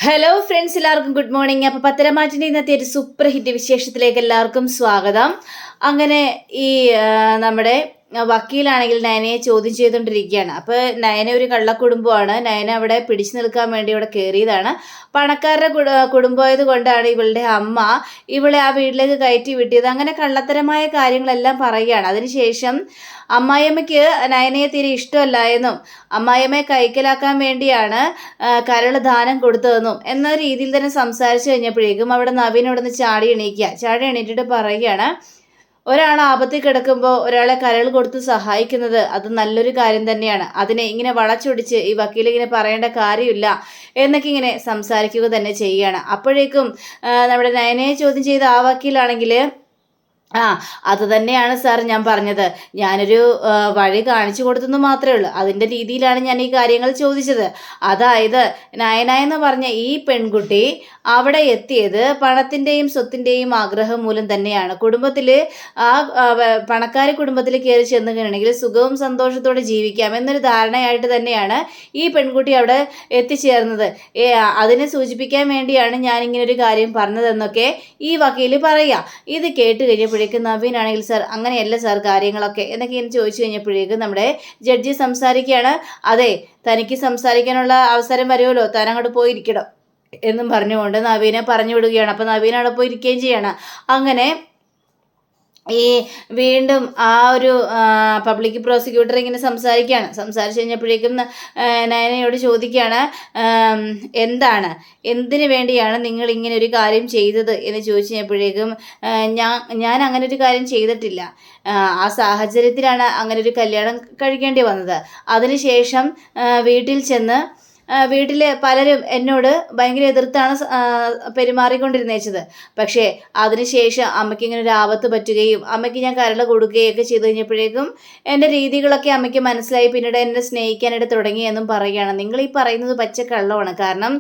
Hello friends, എല്ലാവർക്കും good morning. അപ്പോൾ പത്തരമാറ്റിൻ്റെ ഇന്നത്തെ ഒരു സൂപ്പർ ഹിറ്റ് വിശേഷത്തിലേക്ക് എല്ലാവർക്കും സ്വാഗതം. അങ്ങനെ ഈ നമ്മുടെ വക്കീലാണെങ്കിൽ നയനയെ ചോദ്യം ചെയ്തുകൊണ്ടിരിക്കുകയാണ്. അപ്പോൾ നയന ഒരു കള്ളക്കുടുംബമാണ്. നയന അവിടെ പിടിച്ചു നിൽക്കാൻ വേണ്ടി ഇവിടെ കയറിയതാണ്. പണക്കാരുടെ കുടുംബമായത് കൊണ്ടാണ് ഇവളുടെ അമ്മ ഇവളെ ആ വീട്ടിലേക്ക് കയറ്റി വിട്ടിയത്. അങ്ങനെ കള്ളത്തരമായ കാര്യങ്ങളെല്ലാം പറയുകയാണ്. അതിനുശേഷം അമ്മായിയമ്മയ്ക്ക് നയനയെ തീരെ ഇഷ്ടമല്ല എന്നും അമ്മായിയമ്മയെ കൈക്കലാക്കാൻ വേണ്ടിയാണ് കരൾ ദാനം കൊടുത്തതെന്നും എന്ന രീതിയിൽ തന്നെ സംസാരിച്ചു കഴിഞ്ഞപ്പോഴേക്കും അവിടെ നവീൻ അവിടെ നിന്ന് ചാടി എണീറ്റിട്ട് പറയുകയാണ്, ഒരാൾ ആപത്തിൽ കിടക്കുമ്പോൾ ഒരാളെ കരൾ കൊടുത്ത് സഹായിക്കുന്നത് അത് നല്ലൊരു കാര്യം തന്നെയാണ്. അതിനെ ഇങ്ങനെ വളച്ചൊടിച്ച് ഈ വക്കീൽ ഇങ്ങനെ പറയേണ്ട കാര്യമില്ല എന്നൊക്കെ ഇങ്ങനെ സംസാരിക്കുക തന്നെ ചെയ്യുകയാണ്. അപ്പോഴേക്കും നമ്മുടെ നയനയെ ചോദ്യം ചെയ്ത ആ വക്കീലാണെങ്കിൽ, അത് തന്നെയാണ് സാർ ഞാൻ പറഞ്ഞത്. ഞാനൊരു വഴി കാണിച്ചു കൊടുത്തെന്ന് മാത്രമേ ഉള്ളൂ. അതിൻ്റെ രീതിയിലാണ് ഞാൻ ഈ കാര്യങ്ങൾ ചോദിച്ചത്. അതായത് നയന എന്ന് പറഞ്ഞ ഈ പെൺകുട്ടി അവിടെ എത്തിയത് പണത്തിൻ്റെയും സ്വത്തിൻ്റെയും ആഗ്രഹം മൂലം തന്നെയാണ്. കുടുംബത്തിൽ ആ പണക്കാരി കുടുംബത്തിൽ കയറി ചെന്നുകഴിഞ്ഞെങ്കിൽ സുഖവും സന്തോഷത്തോടെ ജീവിക്കാം എന്നൊരു ധാരണയായിട്ട് തന്നെയാണ് ഈ പെൺകുട്ടി അവിടെ എത്തിച്ചേർന്നത്. അതിനെ സൂചിപ്പിക്കാൻ വേണ്ടിയാണ് ഞാനിങ്ങനെ ഒരു കാര്യം പറഞ്ഞതെന്നൊക്കെ ഈ വക്കീൽ പറയുക. ഇത് കേട്ട് കഴിഞ്ഞപ്പോൾ നവീനാണെങ്കിൽ, സാർ അങ്ങനെയല്ല സാർ കാര്യങ്ങളൊക്കെ എന്നൊക്കെ ഇങ്ങനെ ചോദിച്ചു കഴിഞ്ഞപ്പോഴേക്കും നമ്മുടെ ജഡ്ജി സംസാരിക്കുകയാണ്. അതെ, തനിക്ക് സംസാരിക്കാനുള്ള അവസരം വരുമല്ലോ, താൻ അങ്ങോട്ട് പോയിരിക്കണം എന്നും പറഞ്ഞുകൊണ്ട് നവീനെ പറഞ്ഞു വിടുകയാണ്. അപ്പം നവീൻ അവിടെ പോയിരിക്കുകയും ചെയ്യണം. അങ്ങനെ ഈ വീണ്ടും ആ ഒരു പബ്ലിക് പ്രോസിക്യൂട്ടർ ഇങ്ങനെ സംസാരിച്ചു കഴിഞ്ഞപ്പോഴേക്കും നയനയോട് ചോദിക്കുകയാണ്, എന്തിനു വേണ്ടിയാണ് നിങ്ങൾ ഇങ്ങനെ ഒരു കാര്യം ചെയ്തത് എന്ന് ചോദിച്ചു കഴിഞ്ഞപ്പോഴേക്കും ഞാൻ അങ്ങനെ ഒരു കാര്യം ചെയ്തിട്ടില്ല. ആ സാഹചര്യത്തിലാണ് അങ്ങനെ ഒരു കല്യാണം കഴിക്കേണ്ടി വന്നത്. അതിനുശേഷം വീട്ടിൽ ചെന്ന് വീട്ടിൽ പലരും എന്നോട് ഭയങ്കര എതിർത്താണ് പെരുമാറിക്കൊണ്ടിരുന്നേച്ചത്. പക്ഷേ അതിനുശേഷം അമ്മയ്ക്ക് ഇങ്ങനെ ഒരു ആപത്ത് പറ്റുകയും അമ്മയ്ക്ക് ഞാൻ കരൾ കൊടുക്കുകയൊക്കെ ചെയ്തു കഴിഞ്ഞപ്പോഴേക്കും എൻ്റെ രീതികളൊക്കെ അമ്മയ്ക്ക് മനസ്സിലായി. പിന്നീട് എന്നെ സ്നേഹിക്കാനായിട്ട് തുടങ്ങി എന്നും പറയുകയാണ്. നിങ്ങൾ ഈ പറയുന്നത് പച്ചക്കള്ളമാണ്. കാരണം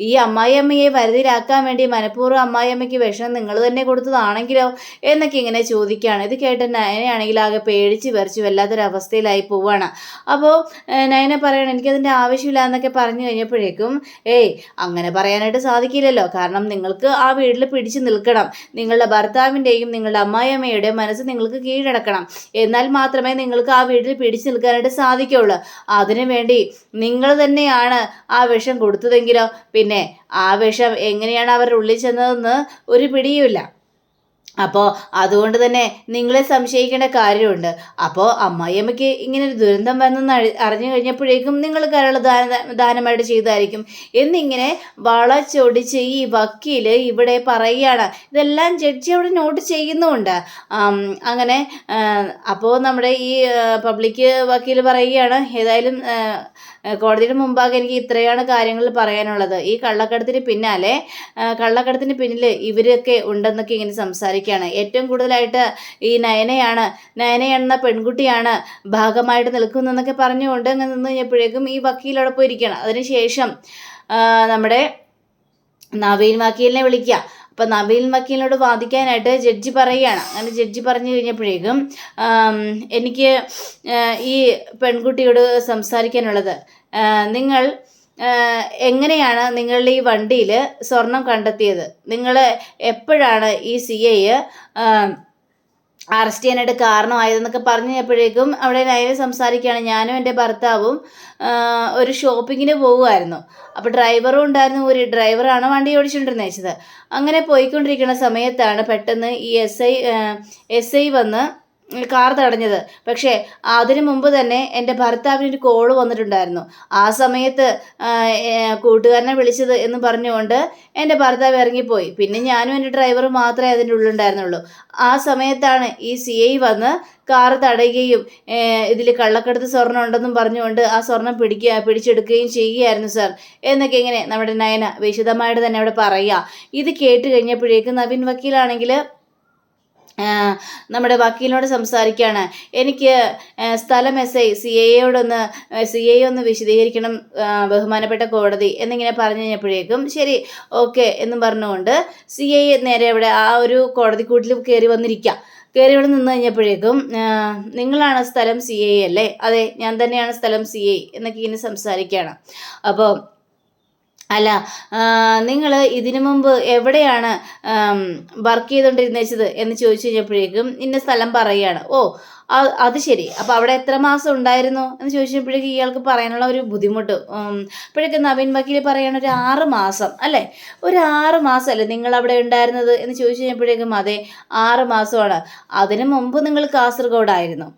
ഈ അമ്മായിയമ്മയെ വരുതിയിലാക്കാൻ വേണ്ടി മനഃപൂർവ്വം അമ്മായിയമ്മയ്ക്ക് വിഷം നിങ്ങൾ തന്നെ കൊടുത്തതാണെങ്കിലോ എന്നൊക്കെ ഇങ്ങനെ ചോദിക്കുകയാണ്. ഇത് കേട്ട് നയനയാണെങ്കിൽ ആകെ പേടിച്ച് വിറച്ച് വല്ലാത്തൊരവസ്ഥയിലായി പോവുകയാണ്. അപ്പോൾ നയന പറയണം, എനിക്കതിൻ്റെ ആവശ്യമില്ല എന്നൊക്കെ പറഞ്ഞു കഴിഞ്ഞപ്പോഴേക്കും, അങ്ങനെ പറയാനായിട്ട് സാധിക്കില്ലല്ലോ. കാരണം നിങ്ങൾക്ക് ആ വീട്ടിൽ പിടിച്ചു നിൽക്കണം. നിങ്ങളുടെ ഭർത്താവിൻ്റെയും നിങ്ങളുടെ അമ്മായിയമ്മയുടെയും മനസ്സ് നിങ്ങൾക്ക് കീഴടക്കണം. എന്നാൽ മാത്രമേ നിങ്ങൾക്ക് ആ വീട്ടിൽ പിടിച്ചു നിൽക്കാനായിട്ട് സാധിക്കുള്ളൂ. അതിനു വേണ്ടി നിങ്ങൾ തന്നെയാണ് ആ വിഷം കൊടുത്തതെങ്കിലോ പിന്നെ ആ വിഷം എങ്ങനെയാണ് അവരുടെ ഉള്ളിൽ ചെന്നതെന്ന് ഒരു പിടിയുമില്ല. അപ്പോൾ അതുകൊണ്ട് തന്നെ നിങ്ങളെ സംശയിക്കേണ്ട കാര്യമുണ്ട്. അപ്പോൾ അമ്മായിയമ്മയ്ക്ക് ഇങ്ങനെ ഒരു ദുരന്തം വന്നെന്ന് അറിഞ്ഞു കഴിഞ്ഞപ്പോഴേക്കും നിങ്ങൾ കരൾ ദാനമായിട്ട് ചെയ്തായിരിക്കും എന്നിങ്ങനെ വളച്ചൊടിച്ച് ഈ വക്കീൽ ഇവിടെ പറയുകയാണ്. ഇതെല്ലാം ജഡ്ജി അവിടെ നോട്ട് ചെയ്യുന്നുമുണ്ട്. അങ്ങനെ അപ്പോൾ നമ്മുടെ ഈ പബ്ലിക് വക്കീൽ പറയുകയാണ്, ഏതായാലും കോടതിയുടെ മുമ്പാകെ എനിക്ക് ഇത്രയാണ് കാര്യങ്ങൾ പറയാനുള്ളത്. ഈ കള്ളക്കടത്തിന് പിന്നിൽ ഇവരൊക്കെ ഉണ്ടെന്നൊക്കെ ഇങ്ങനെ സംസാരിക്കുകയാണ്. ഏറ്റവും കൂടുതലായിട്ട് ഈ നയനയെന്ന പെൺകുട്ടിയാണ് ഭാഗമായിട്ട് നിൽക്കുന്നതെന്നൊക്കെ പറഞ്ഞുകൊണ്ട് അങ്ങനെ നിന്ന് കഴിഞ്ഞപ്പോഴേക്കും ഈ വക്കീൽ അവിടെ പോയിരിക്കുകയാണ്. അതിനുശേഷം നമ്മുടെ നവീൻ വക്കീലിനെ വിളിക്കുക. അപ്പം നവീൻ വക്കീലിനോട് വാദിക്കാനായിട്ട് ജഡ്ജി പറയുകയാണ്. അങ്ങനെ ജഡ്ജി പറഞ്ഞു കഴിഞ്ഞപ്പോഴേക്കും എനിക്ക് ഈ പെൺകുട്ടിയോട് സംസാരിക്കാനുള്ളത്, നിങ്ങൾ എങ്ങനെയാണ് നിങ്ങളുടെ ഈ വണ്ടിയിൽ സ്വർണം കണ്ടെത്തിയത്? നിങ്ങൾ എപ്പോഴാണ് ഈ CI അറസ്റ്റ് ചെയ്യാനായിട്ട് കാരണമായതെന്നൊക്കെ പറഞ്ഞു കഴിഞ്ഞപ്പോഴേക്കും അവിടെ നയന സംസാരിക്കുകയാണ്. ഞാനും എൻ്റെ ഭർത്താവും ഒരു ഷോപ്പിങ്ങിന് പോകുമായിരുന്നു. അപ്പോൾ ഡ്രൈവറും ഉണ്ടായിരുന്നു. ഒരു ഡ്രൈവറാണ് വണ്ടി ഓടിച്ചുകൊണ്ടിരുന്നത്. അങ്ങനെ പോയിക്കൊണ്ടിരിക്കുന്ന സമയത്താണ് പെട്ടെന്ന് ഈ SI വന്ന് കാർ തടഞ്ഞത്. പക്ഷേ അതിനു മുമ്പ് തന്നെ എൻ്റെ ഭർത്താവിനൊരു കോള് വന്നിട്ടുണ്ടായിരുന്നു. ആ സമയത്ത് കൂട്ടുകാരനെ വിളിച്ചത് എന്ന് പറഞ്ഞുകൊണ്ട് എൻ്റെ ഭർത്താവ് ഇറങ്ങിപ്പോയി. പിന്നെ ഞാനും എൻ്റെ ഡ്രൈവറും മാത്രമേ അതിൻ്റെ ഉള്ളിലുണ്ടായിരുന്നുള്ളൂ. ആ സമയത്താണ് ഈ CI വന്ന് കാർ തടയുകയും ഇതിൽ കള്ളക്കടത്ത് സ്വർണ്ണം ഉണ്ടെന്നും പറഞ്ഞുകൊണ്ട് ആ സ്വർണം പിടിച്ചെടുക്കുകയും ചെയ്യുകയായിരുന്നു സാർ എന്നൊക്കെ ഇങ്ങനെ നമ്മുടെ നയന വിശദമായിട്ട് തന്നെ അവിടെ പറയുക. ഇത് കേട്ട് കഴിഞ്ഞപ്പോഴേക്കും നവീൻ വക്കീലാണെങ്കിൽ നമ്മുടെ വക്കീലിനോട് സംസാരിക്കുകയാണ്. എനിക്ക് സ്ഥലം CI ഒന്ന് വിശദീകരിക്കണം ബഹുമാനപ്പെട്ട കോടതി എന്നിങ്ങനെ പറഞ്ഞു കഴിഞ്ഞപ്പോഴേക്കും ശരി ഓക്കെ എന്നും പറഞ്ഞുകൊണ്ട് CI നേരെ അവിടെ ആ ഒരു കോടതിക്കൂട്ടിൽ കയറി ഇവിടെ നിന്ന് കഴിഞ്ഞപ്പോഴേക്കും, നിങ്ങളാണ് സ്ഥലം CI അല്ലേ? അതെ, ഞാൻ തന്നെയാണ് സ്ഥലം CI എന്നൊക്കെ ഇങ്ങനെ സംസാരിക്കുകയാണ്. അപ്പോൾ അല്ല, നിങ്ങൾ ഇതിനു മുമ്പ് എവിടെയാണ് വർക്ക് ചെയ്തുകൊണ്ടിരുന്നത് എന്ന് ചോദിച്ചു കഴിഞ്ഞപ്പോഴേക്കും ഇന്ന സ്ഥലം പറയുകയാണ്. ഓ, അത് ശരി. അപ്പോൾ അവിടെ എത്ര മാസം ഉണ്ടായിരുന്നു എന്ന് ചോദിച്ചപ്പോഴേക്കും ഇയാൾക്ക് പറയാനുള്ള ഒരു ബുദ്ധിമുട്ട്. അപ്പോഴേക്കും നവീൻ വക്കീൽ പറയണ ഒരു 6 മാസം അല്ലേ, ഒരു 6 മാസമല്ലേ നിങ്ങൾ അവിടെ ഉണ്ടായിരുന്നത് എന്ന് ചോദിച്ചു കഴിഞ്ഞപ്പോഴേക്കും അതെ 6 മാസമാണ്. അതിനു മുമ്പ് നിങ്ങൾ കാസർഗോഡായിരുന്നു.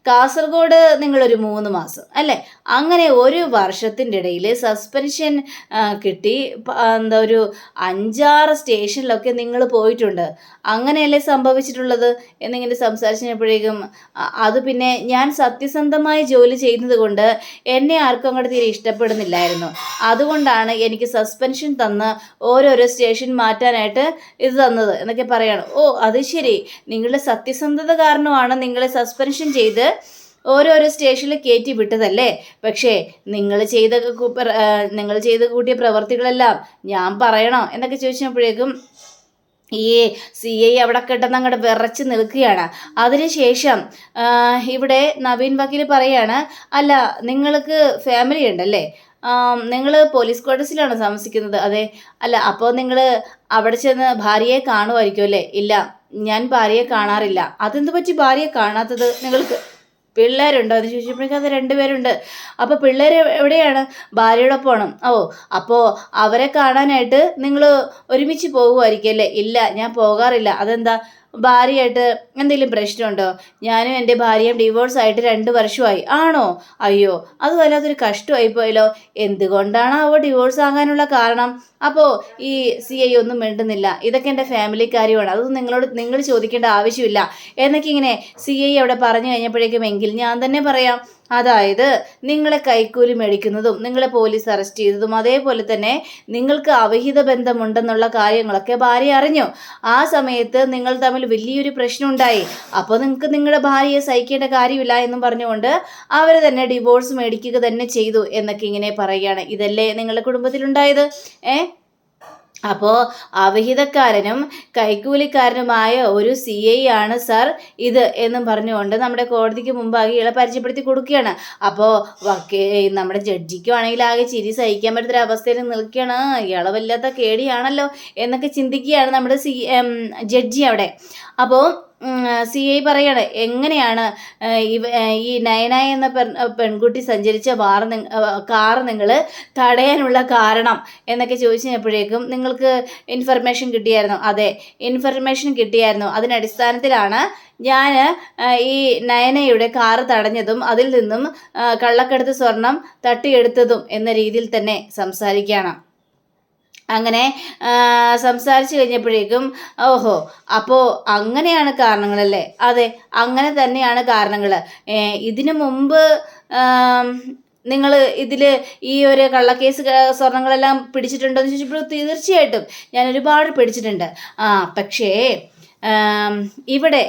കാസർഗോഡ് നിങ്ങളൊരു 3 മാസം അല്ലേ. അങ്ങനെ ഒരു വർഷത്തിൻ്റെ ഇടയിൽ സസ്പെൻഷൻ കിട്ടി എന്താ ഒരു 5-6 സ്റ്റേഷനിലൊക്കെ നിങ്ങൾ പോയിട്ടുണ്ട്. അങ്ങനെയല്ലേ സംഭവിച്ചിട്ടുള്ളത് എന്നിങ്ങനെ സംസാരിച്ചപ്പോഴേക്കും അത് പിന്നെ ഞാൻ സത്യസന്ധമായി ജോലി ചെയ്യുന്നത് കൊണ്ട് എന്നെ ആർക്കും അങ്ങോട്ട് തീരെ ഇഷ്ടപ്പെടുന്നില്ലായിരുന്നു. അതുകൊണ്ടാണ് എനിക്ക് സസ്പെൻഷൻ തന്ന് ഓരോരോ സ്റ്റേഷൻ മാറ്റാനായിട്ട് ഇത് തന്നത് എന്നൊക്കെ പറയാണ്. ഓ, അത് ശരി. നിങ്ങളുടെ സത്യസന്ധത കാരണമാണ് നിങ്ങളെ സസ്പെൻഷൻ ചെയ്ത് ഓരോരോ സ്റ്റേഷനിൽ കയറ്റി വിട്ടതല്ലേ. പക്ഷേ നിങ്ങൾ ചെയ്ത് കൂട്ടിയ പ്രവർത്തികളെല്ലാം ഞാൻ പറയണോ എന്നൊക്കെ ചോദിച്ചപ്പോഴേക്കും ഈ CI അവിടെ കിടന്ന് അങ്ങോട്ട് വിറച്ച് നിൽക്കുകയാണ്. അതിനുശേഷം ഇവിടെ നവീൻ വക്കീൽ പറയാണ്, അല്ല നിങ്ങൾക്ക് ഫാമിലി ഉണ്ടല്ലേ, നിങ്ങൾ പോലീസ് ക്വാർട്ടേഴ്സിലാണ് താമസിക്കുന്നത്. അതെ. അല്ല, അപ്പോൾ നിങ്ങൾ അവിടെ ചെന്ന് ഭാര്യയെ കാണുമായിരിക്കും അല്ലേ. ഇല്ല, ഞാൻ ഭാര്യയെ കാണാറില്ല. അതെന്ത് പറ്റി ഭാര്യയെ കാണാത്തത്? നിങ്ങൾക്ക് പിള്ളേരുണ്ടോ എന്ന് ചോദിച്ചപ്പോഴേക്കും അത് 2 പേരുണ്ട്. അപ്പോൾ പിള്ളേർ എവിടെയാണ്? ഭാര്യയോടൊപ്പമാണ്. ഓ, അപ്പോൾ അവരെ കാണാനായിട്ട് നിങ്ങൾ ഒരുമിച്ച് പോകുമായിരിക്കും അല്ലേ. ഇല്ല, ഞാൻ പോകാറില്ല. അതെന്താ, ഭാര്യയായിട്ട് എന്തെങ്കിലും പ്രശ്നമുണ്ടോ? ഞാനും എൻ്റെ ഭാര്യയും ഡിവോഴ്സ് ആയിട്ട് 2 വർഷമായി. ആണോ? അയ്യോ, അത് വല്ലാത്തൊരു കഷ്ടമായിപ്പോയല്ലോ. എന്തുകൊണ്ടാണ് അവ ഡിവോഴ്സ് ആകാനുള്ള കാരണം? അപ്പോൾ ഈ CI ഒന്നും മിണ്ടുന്നില്ല. ഇതൊക്കെ എൻ്റെ ഫാമിലി കാര്യമാണ്, അതൊന്നും നിങ്ങൾ ചോദിക്കേണ്ട ആവശ്യമില്ല എന്നൊക്കെ ഇങ്ങനെ CI അവിടെ പറഞ്ഞു കഴിഞ്ഞപ്പോഴേക്കും എങ്കിൽ ഞാൻ തന്നെ പറയാം. അതായത് നിങ്ങളെ കൈക്കൂലി മേടിക്കുന്നതും നിങ്ങളെ പോലീസ് അറസ്റ്റ് ചെയ്തതും അതേപോലെ തന്നെ നിങ്ങൾക്ക് അവിഹിത ബന്ധമുണ്ടെന്നുള്ള കാര്യങ്ങളൊക്കെ ഭാര്യ അറിഞ്ഞു. ആ സമയത്ത് നിങ്ങൾ തമ്മിൽ വലിയൊരു പ്രശ്നം ഉണ്ടായി. അപ്പോൾ നിങ്ങൾക്ക് നിങ്ങളുടെ ഭാര്യയെ സഹിക്കേണ്ട കാര്യമില്ല എന്നും പറഞ്ഞുകൊണ്ട് അവർ തന്നെ ഡിവോഴ്സ് മേടിക്കുക തന്നെ ചെയ്തു എന്നൊക്കെ ഇങ്ങനെ പറയുകയാണ്. ഇതല്ലേ നിങ്ങളുടെ കുടുംബത്തിലുണ്ടായത്? അപ്പോൾ അവിഹിതക്കാരനും കൈക്കൂലിക്കാരനുമായ ഒരു CI ആണ് സർ ഇത് എന്നും പറഞ്ഞുകൊണ്ട് നമ്മുടെ കോടതിക്ക് മുമ്പാകെ ഇയാളെ പരിചയപ്പെടുത്തി കൊടുക്കുകയാണ്. അപ്പോൾ നമ്മുടെ ജഡ്ജിക്കും ആണെങ്കിൽ ആകെ ചിരി സഹിക്കാൻ പറ്റുന്നൊരവസ്ഥയിൽ നിൽക്കുകയാണ്. ഇയാളെ വല്ലാത്ത കേടിയാണല്ലോ എന്നൊക്കെ ചിന്തിക്കുകയാണ് നമ്മുടെ ജഡ്ജി അവിടെ. അപ്പോൾ CI പറയാണ്, എങ്ങനെയാണ് ഈ നയന എന്ന പെൺകുട്ടി സഞ്ചരിച്ച കാറ് നിങ്ങൾ തടയാനുള്ള കാരണം എന്നൊക്കെ ചോദിച്ചപ്പോഴേക്കും നിങ്ങൾക്ക് ഇൻഫർമേഷൻ കിട്ടിയായിരുന്നു. അതെ, ഇൻഫർമേഷൻ കിട്ടിയായിരുന്നു. അതിനടിസ്ഥാനത്തിലാണ് ഞാൻ ഈ നയനയുടെ കാറ് തടഞ്ഞതും അതിൽ നിന്നും കള്ളക്കടത്ത് സ്വർണം തട്ടിയെടുത്തതും എന്ന രീതിയിൽ തന്നെ സംസാരിക്കുകയാണ്. അങ്ങനെ സംസാരിച്ചു കഴിഞ്ഞപ്പോഴേക്കും ഓഹോ, അപ്പോൾ അങ്ങനെയാണ് കാരണങ്ങളല്ലേ. അതെ, അങ്ങനെ തന്നെയാണ് കാരണങ്ങൾ. ഇതിനു മുമ്പ് നിങ്ങൾ ഇതിൽ ഈ ഒരു കള്ളക്കേസ് സ്വർണങ്ങളെല്ലാം പിടിച്ചിട്ടുണ്ടോ എന്ന് ചോദിച്ചപ്പോൾ തീർച്ചയായിട്ടും ഞാൻ ഒരുപാട് പിടിച്ചിട്ടുണ്ട്. പക്ഷേ ഇവിടെ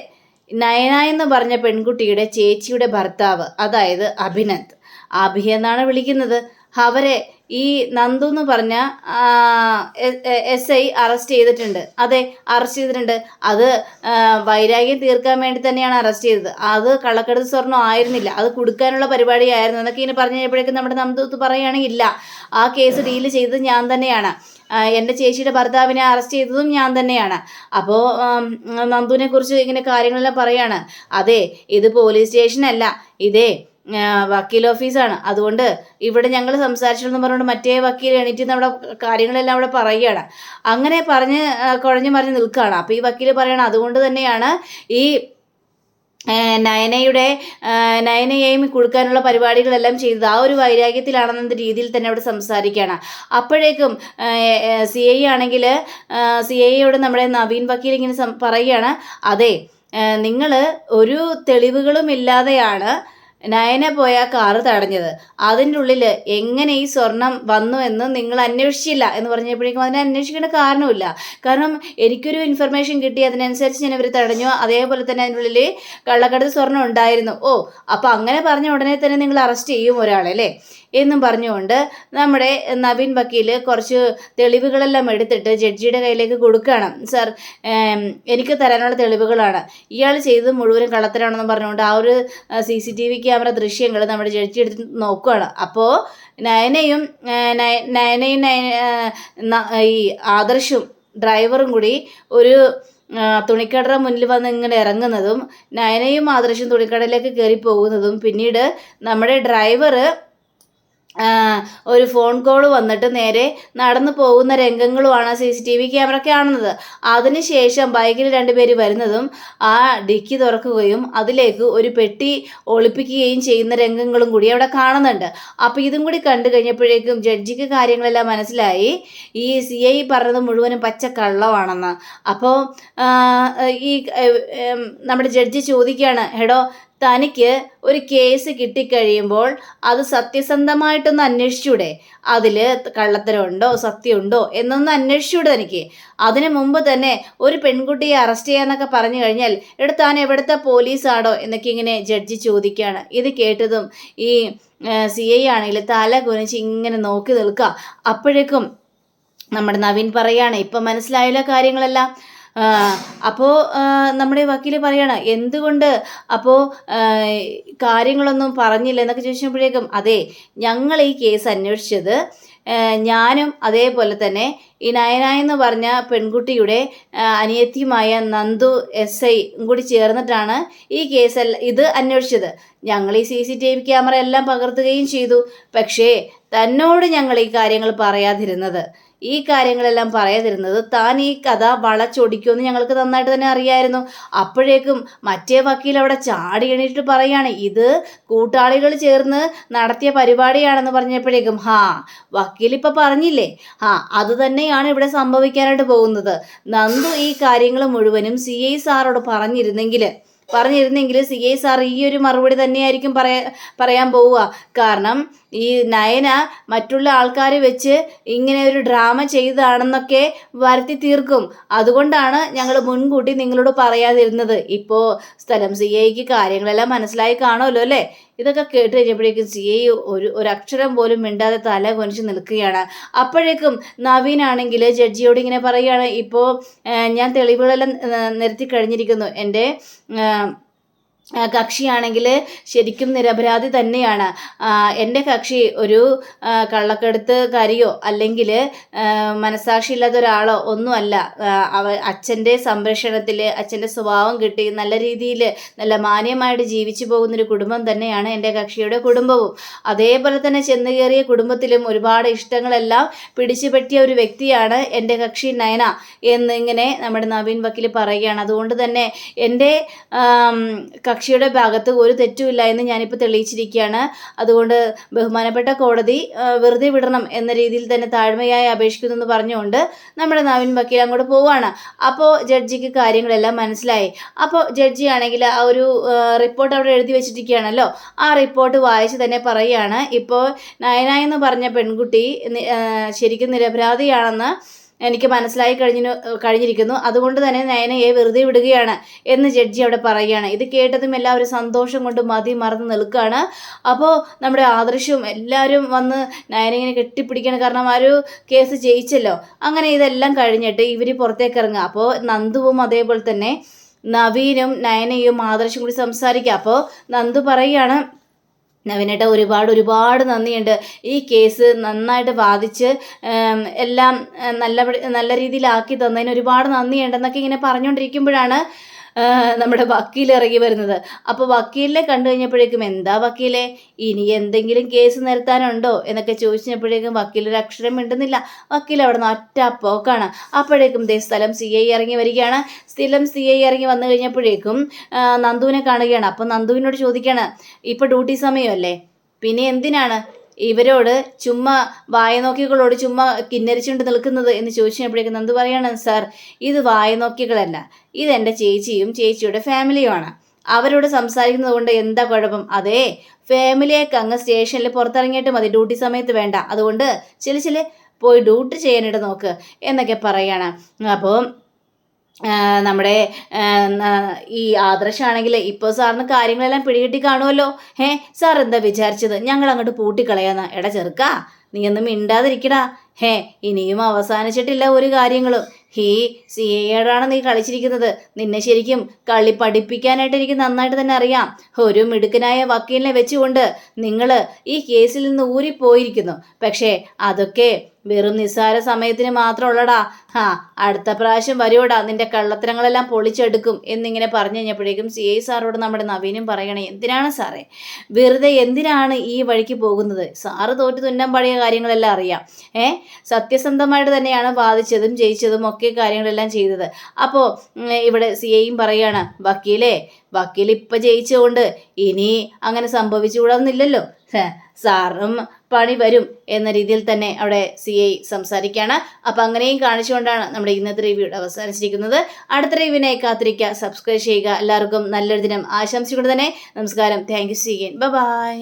നയന എന്ന് പറഞ്ഞ പെൺകുട്ടിയുടെ ചേച്ചിയുടെ ഭർത്താവ്, അതായത് അഭി എന്നാണ് വിളിക്കുന്നത്, അവരെ ഈ നന്ദു എന്ന് പറഞ്ഞ SI അറസ്റ്റ് ചെയ്തിട്ടുണ്ട്. അതെ, അറസ്റ്റ് ചെയ്തിട്ടുണ്ട്. അത് വൈരാഗ്യം തീർക്കാൻ വേണ്ടി തന്നെയാണ് അറസ്റ്റ് ചെയ്തത്. അത് കള്ളക്കടത്ത് സ്വർണ്ണം ആയിരുന്നില്ല, അത് കൊടുക്കാനുള്ള പരിപാടിയായിരുന്നു എന്നൊക്കെ ഇങ്ങനെ പറഞ്ഞു കഴിഞ്ഞപ്പോഴേക്കും നമ്മുടെ നന്ദു പറയുകയാണെങ്കിൽ ഇല്ല, ആ കേസ് ഡീൽ ചെയ്തത് ഞാൻ തന്നെയാണ്, എൻ്റെ ചേച്ചിയുടെ ഭർത്താവിനെ അറസ്റ്റ് ചെയ്തതും ഞാൻ തന്നെയാണ്. അപ്പോൾ നന്ദുവിനെ കുറിച്ച് ഇങ്ങനെ കാര്യങ്ങളെല്ലാം പറയാണ്. അതെ, ഇത് പോലീസ് സ്റ്റേഷനല്ല, ഇതേ വക്കീൽ ഓഫീസാണ്. അതുകൊണ്ട് ഇവിടെ ഞങ്ങൾ സംസാരിച്ചില്ലെന്ന് പറഞ്ഞുകൊണ്ട് മറ്റേ വക്കീൽ എണീറ്റ് നമ്മുടെ കാര്യങ്ങളെല്ലാം അവിടെ പറയുകയാണ്. അങ്ങനെ കുഴഞ്ഞു മറിഞ്ഞ് നിൽക്കുകയാണ്. അപ്പോൾ ഈ വക്കീൽ പറയണം, അതുകൊണ്ട് തന്നെയാണ് ഈ നയനയെയും കൊടുക്കാനുള്ള പരിപാടികളെല്ലാം ചെയ്തത്, ആ ഒരു വൈരാഗ്യത്തിലാണെന്ന രീതിയിൽ തന്നെ അവിടെ സംസാരിക്കുകയാണ്. അപ്പോഴേക്കും CI ആണെങ്കിൽ CIയോട് നമ്മുടെ നവീൻ വക്കീൽ ഇങ്ങനെ പറയുകയാണ്, അതെ, നിങ്ങൾ ഒരു തെളിവുകളും ഇല്ലാതെയാണ് നയന പോയ കാറ് തടഞ്ഞത്. അതിൻ്റെ ഉള്ളിൽ എങ്ങനെ ഈ സ്വർണം വന്നു എന്ന് നിങ്ങൾ അന്വേഷിച്ചില്ല എന്ന് പറഞ്ഞപ്പോഴേക്കും അതിനെ അന്വേഷിക്കേണ്ട കാരണമില്ല. കാരണം എനിക്കൊരു ഇൻഫർമേഷൻ കിട്ടി, അതിനനുസരിച്ച് ഞാൻ ഇവർ തടഞ്ഞു. അതേപോലെ തന്നെ അതിൻ്റെ ഉള്ളിൽ കള്ളക്കടത്ത് സ്വർണം ഉണ്ടായിരുന്നു. ഓ, അപ്പോൾ അങ്ങനെ പറഞ്ഞ ഉടനെ തന്നെ നിങ്ങൾ അറസ്റ്റ് ചെയ്യും ഒരാളെ അല്ലേ എന്നും പറഞ്ഞുകൊണ്ട് നമ്മുടെ നവീൻ വക്കീൽ കുറച്ച് തെളിവുകളെല്ലാം എടുത്തിട്ട് ജഡ്ജിയുടെ കയ്യിലേക്ക് കൊടുക്കുകയാണ്. സർ, എനിക്ക് തരാനുള്ള തെളിവുകളാണ്, ഇയാൾ ചെയ്തത് മുഴുവനും കള്ളത്തരാണെന്ന് പറഞ്ഞുകൊണ്ട് ആ ഒരു CCTV ക്യാമറ ദൃശ്യങ്ങൾ നമ്മുടെ ജഡ്ജി എടുത്ത് നോക്കുകയാണ്. അപ്പോൾ നയനയും ഈ ആദർശും ഡ്രൈവറും കൂടി ഒരു തുണിക്കടയുടെ മുന്നിൽ വന്ന് ഇങ്ങനെ ഇറങ്ങുന്നതും നയനയും ആദർശും തുണിക്കടയിലേക്ക് കയറി പോകുന്നതും പിന്നീട് നമ്മുടെ ഡ്രൈവർ ഒരു ഫോൺ കോൾ വന്നിട്ട് നേരെ നടന്നു പോകുന്ന രംഗങ്ങളുമാണ് CCTV ക്യാമറ കാണുന്നത്. അതിനുശേഷം ബൈക്കിൽ രണ്ടുപേര് വരുന്നതും ആ ഡിക്കി തുറക്കുകയും അതിലേക്ക് ഒരു പെട്ടി ഒളിപ്പിക്കുകയും ചെയ്യുന്ന രംഗങ്ങളും കൂടി അവിടെ കാണുന്നുണ്ട്. അപ്പോൾ ഇതും കൂടി കണ്ടു കഴിഞ്ഞപ്പോഴേക്കും ജഡ്ജിക്ക് കാര്യങ്ങളെല്ലാം മനസ്സിലായി ഈ CI പറഞ്ഞത് മുഴുവനും പച്ച കള്ളമാണെന്ന്. അപ്പോൾ ഈ നമ്മുടെ ജഡ്ജി ചോദിക്കുകയാണ്, എടോ തനിക്ക് ഒരു കേസ് കിട്ടിക്കഴിയുമ്പോൾ അത് സത്യസന്ധമായിട്ടൊന്ന് അന്വേഷിച്ചൂടെ? അതിൽ കള്ളത്തരമുണ്ടോ സത്യമുണ്ടോ എന്നൊന്ന് അന്വേഷിച്ചൂടെ തനിക്ക്? അതിനു മുമ്പ് തന്നെ ഒരു പെൺകുട്ടിയെ അറസ്റ്റ് ചെയ്യാന്നൊക്കെ പറഞ്ഞു കഴിഞ്ഞാൽ താൻ എവിടുത്തെ പോലീസാണോ എന്നൊക്കെ ഇങ്ങനെ ജഡ്ജി ചോദിക്കുകയാണ്. ഇത് കേട്ടതും ഈ CI ആണെങ്കിൽ തല കുനിച്ച് ഇങ്ങനെ നോക്കി നിൽക്കുക. അപ്പോഴേക്കും നമ്മുടെ നവീൻ പറയാണ്, ഇപ്പം മനസ്സിലായല്ലോ കാര്യങ്ങളെല്ലാം. അപ്പോൾ നമ്മുടെ വക്കീൽ പറയണം, എന്തുകൊണ്ട് അപ്പോൾ കാര്യങ്ങളൊന്നും പറഞ്ഞില്ല എന്നൊക്കെ ചോദിച്ചപ്പോഴേക്കും, അതെ ഞങ്ങൾ ഈ കേസ് അന്വേഷിച്ചത് ഞാനും അതേപോലെ തന്നെ ഈ നയന എന്ന് പറഞ്ഞ പെൺകുട്ടിയുടെ അനിയത്തിയുമായ നന്ദു SI കൂടി ചേർന്നിട്ടാണ് ഈ ഇത് അന്വേഷിച്ചത്. ഞങ്ങൾ ഈ CCTV ക്യാമറ എല്ലാം പകർത്തുകയും ചെയ്തു. പക്ഷേ തന്നോട് ഞങ്ങൾ ഈ കാര്യങ്ങൾ പറയാതിരുന്നത് താൻ ഈ കഥ വളച്ചൊടിക്കുമെന്ന് ഞങ്ങൾക്ക് നന്നായിട്ട് തന്നെ അറിയായിരുന്നു. അപ്പോഴേക്കും മറ്റേ വക്കീൽ അവിടെ ചാടി എണീറ്റ് പറയാണ്, ഇത് കൂട്ടാളികൾ ചേർന്ന് നടത്തിയ പരിപാടിയാണെന്ന് പറഞ്ഞപ്പോഴേക്കും വക്കീൽ ഇപ്പം പറഞ്ഞില്ലേ, അത് തന്നെയാണ് ഇവിടെ സംഭവിക്കാനായിട്ട് പോകുന്നത്. നന്ദു ഈ കാര്യങ്ങൾ മുഴുവനും CI സാറോട് പറഞ്ഞിരുന്നെങ്കിൽ CI സാർ ഈ ഒരു മറുപടി തന്നെയായിരിക്കും പറയാൻ പോവുക. കാരണം ഈ നയന മറ്റുള്ള ആൾക്കാർ വെച്ച് ഇങ്ങനെ ഒരു ഡ്രാമ ചെയ്തതാണെന്നൊക്കെ വരുത്തി തീർക്കും. അതുകൊണ്ടാണ് ഞങ്ങൾ മുൻകൂട്ടി നിങ്ങളോട് പറയാതിരുന്നത്. ഇപ്പോൾ സ്ഥലം CIക്ക് കാര്യങ്ങളെല്ലാം മനസ്സിലായി കാണുമല്ലോ അല്ലേ? ഇതൊക്കെ കേട്ട് കഴിഞ്ഞപ്പോഴേക്കും CI ഒരക്ഷരം പോലും മിണ്ടാതെ തല കൊനിച്ച് നിൽക്കുകയാണ്. അപ്പോഴേക്കും നവീനാണെങ്കിൽ ജഡ്ജിയോട് ഇങ്ങനെ പറയുകയാണ്, ഇപ്പോൾ ഞാൻ തെളിവുകളെല്ലാം നിരത്തി കഴിഞ്ഞിരിക്കുന്നു. എൻ്റെ കക്ഷിയാണെങ്കിൽ ശരിക്കും നിരപരാധി തന്നെയാണ്. എൻ്റെ കക്ഷി ഒരു കള്ളക്കടത്തുകാരിയോ അല്ലെങ്കിൽ മനസാക്ഷിയില്ലാത്ത ഒരാളോ ഒന്നുമല്ല. അച്ഛൻ്റെ സംരക്ഷണത്തിൽ അച്ഛൻ്റെ സ്വഭാവം കിട്ടി നല്ല രീതിയിൽ നല്ല മാന്യമായിട്ട് ജീവിച്ചു പോകുന്നൊരു കുടുംബം തന്നെയാണ് എൻ്റെ കക്ഷിയുടെ കുടുംബവും. അതേപോലെ തന്നെ ചെന്ന് കയറിയ കുടുംബത്തിലും ഒരുപാട് ഇഷ്ടങ്ങളെല്ലാം പിടിച്ചു പറ്റിയ ഒരു വ്യക്തിയാണ് എൻ്റെ കക്ഷി നയന എന്നിങ്ങനെ നമ്മുടെ നവീൻ വക്കീൽ പറയുകയാണ്. അതുകൊണ്ട് തന്നെ എൻ്റെ കക്ഷിയുടെ ഭാഗത്ത് ഒരു തെറ്റുമില്ല എന്ന് ഞാനിപ്പോൾ തെളിയിച്ചിരിക്കുകയാണ്. അതുകൊണ്ട് ബഹുമാനപ്പെട്ട കോടതി വെറുതെ വിടണം എന്ന രീതിയിൽ തന്നെ താഴ്മയായി അപേക്ഷിക്കുന്നു എന്ന് പറഞ്ഞുകൊണ്ട് നമ്മുടെ നവീൻ വക്കീൽ അങ്ങോട്ട് പോവുകയാണ്. അപ്പോൾ ജഡ്ജിക്ക് കാര്യങ്ങളെല്ലാം മനസ്സിലായി. അപ്പോൾ ജഡ്ജി ആണെങ്കിൽ ആ ഒരു റിപ്പോർട്ട് അവിടെ എഴുതി വെച്ചിരിക്കുകയാണല്ലോ, ആ റിപ്പോർട്ട് വായിച്ച് തന്നെ പറയുകയാണ്, ഇപ്പോൾ നയന എന്ന് പറഞ്ഞ പെൺകുട്ടി ശരിക്കും നിരപരാധിയാണെന്ന് എനിക്ക് മനസ്സിലായി കഴിഞ്ഞിരിക്കുന്നു. അതുകൊണ്ട് തന്നെ നയനയെ വെറുതെ വിടുകയാണ് എന്ന് ജഡ്ജി അവിടെ പറയുകയാണ്. ഇത് കേട്ടതും എല്ലാവരും സന്തോഷം കൊണ്ട് മറന്ന് നിൽക്കുകയാണ്. അപ്പോൾ നമ്മുടെ ആദർശവും എല്ലാവരും വന്ന് നയന ഇങ്ങനെ കെട്ടിപ്പിടിക്കുകയാണ്. കാരണം ആ ഒരു കേസ് ജയിച്ചല്ലോ. അങ്ങനെ ഇതെല്ലാം കഴിഞ്ഞിട്ട് ഇവർ പുറത്തേക്ക് ഇറങ്ങുക. അപ്പോൾ നന്ദുവും അതേപോലെ തന്നെ നവീനും നയനയും ആദർശവും കൂടി സംസാരിക്കുക. അപ്പോൾ നന്ദു പറയുകയാണ്, നവീനേട്ട ഒരുപാട് നന്ദിയുണ്ട്. ഈ കേസ് നന്നായിട്ട് വാദിച്ച് എല്ലാം നല്ല രീതിയിലാക്കി തന്നതിന് ഒരുപാട് നന്ദിയുണ്ടെന്നൊക്കെ ഇങ്ങനെ പറഞ്ഞുകൊണ്ടിരിക്കുമ്പോഴാണ് നമ്മുടെ വക്കീൽ ഇറങ്ങി വരുന്നത്. അപ്പോൾ വക്കീലിനെ കണ്ടു കഴിഞ്ഞപ്പോഴേക്കും, എന്താ വക്കീലെ ഇനി എന്തെങ്കിലും കേസ് നിരത്താനുണ്ടോ എന്നൊക്കെ ചോദിച്ചപ്പോഴേക്കും വക്കീൽ ഒരു അക്ഷരം മിണ്ടുന്നില്ല. വക്കീൽ അവിടെ നിന്ന് ഒറ്റ പോക്കാണ്. അപ്പോഴേക്കും സ്ഥലം CI ഇറങ്ങി വരികയാണ്. സ്ഥലം CI ഇറങ്ങി വന്നു കഴിഞ്ഞപ്പോഴേക്കും നന്ദുവിനെ കാണുകയാണ്. അപ്പോൾ നന്ദുവിനോട് ചോദിക്കുകയാണ്, ഇപ്പോൾ ഡ്യൂട്ടി സമയമല്ലേ, പിന്നെ എന്തിനാണ് ഇവരോട് ചുമ്മാ വായനോക്കികളോട് ചുമ്മാ കിന്നരിച്ചുകൊണ്ട് നിൽക്കുന്നത് എന്ന് ചോദിച്ചപ്പോഴേക്കും നന്ദു പറയാണ്, സാർ ഇത് വായനോക്കികളല്ല, ഇതെൻ്റെ ചേച്ചിയും ചേച്ചിയുടെ ഫാമിലിയുമാണ്. അവരോട് സംസാരിക്കുന്നത് കൊണ്ട് എന്താ കുഴപ്പം? അതേ ഫാമിലിയൊക്കെ അങ്ങ് സ്റ്റേഷനിൽ പുറത്തിറങ്ങിയിട്ട് മതി, ഡ്യൂട്ടി സമയത്ത് വേണ്ട. അതുകൊണ്ട് ചില പോയി ഡ്യൂട്ടി ചെയ്യാനായിട്ട് നോക്ക് എന്നൊക്കെ പറയാണ്. അപ്പോൾ നമ്മുടെ ഈ ആദർശാണെങ്കിൽ ഇപ്പോൾ സാറിന് കാര്യങ്ങളെല്ലാം പിടികിട്ടി കാണുമല്ലോ. സാർ എന്താ വിചാരിച്ചത് ഞങ്ങൾ അങ്ങോട്ട് പൂട്ടിക്കളയാന്ന്? എടാ ചെറുക്കാ, നീ ഒന്നും മിണ്ടാതിരിക്കടാ ഇനിയും അവസാനിച്ചിട്ടില്ല ഒരു കാര്യങ്ങളും. ഈ CAയോടാണ് നീ കളിച്ചിരിക്കുന്നത്. നിന്നെ ശരിക്കും കളി പഠിപ്പിക്കാനായിട്ട് എനിക്ക് നന്നായിട്ട് തന്നെ അറിയാം. ഒരു മിടുക്കനായ വക്കീലിനെ വെച്ചുകൊണ്ട് നിങ്ങൾ ഈ കേസിൽ നിന്ന് ഊരിപ്പോയിരിക്കുന്നു. പക്ഷേ അതൊക്കെ വെറും നിസ്സാര സമയത്തിന് മാത്രമുള്ളടാ. അടുത്ത പ്രാവശ്യം വരുവോടാ, നിന്റെ കള്ളത്തരങ്ങളെല്ലാം പൊളിച്ചെടുക്കും എന്നിങ്ങനെ പറഞ്ഞു കഴിഞ്ഞപ്പോഴേക്കും CA സാറോട് നമ്മുടെ നവീനും പറയണേ, എന്തിനാണ് സാറേ വെറുതെ എന്തിനാണ് ഈ വഴിക്ക് പോകുന്നത്? സാറ് തോറ്റു തുന്നം പഴയ കാര്യങ്ങളെല്ലാം അറിയാം. സത്യസന്ധമായിട്ട് തന്നെയാണ് വാദിച്ചതും ജയിച്ചതും ഒക്കെ കാര്യങ്ങളെല്ലാം ചെയ്തത്. അപ്പോൾ ഇവിടെ CAയും പറയാണ്, വക്കീൽ ഇപ്പം ജയിച്ചുകൊണ്ട് ഇനി അങ്ങനെ സംഭവിച്ചുകൂടാന്നില്ലല്ലോ, സാറും പണി വരും എന്ന രീതിയിൽ തന്നെ അവിടെ CA സംസാരിക്കുകയാണ്. അപ്പം അങ്ങനെയും കാണിച്ചുകൊണ്ടാണ് നമ്മുടെ ഇന്നത്തെ റിവ്യൂ അവസാനിച്ചിരിക്കുന്നത്. അടുത്ത റിവ്യൂവിനായി കാത്തിരിക്കുക, സബ്സ്ക്രൈബ് ചെയ്യുക. എല്ലാവർക്കും നല്ലൊരു ദിനം ആശംസിച്ചുകൊണ്ട് തന്നെ നമസ്കാരം. Thank you. See you. By.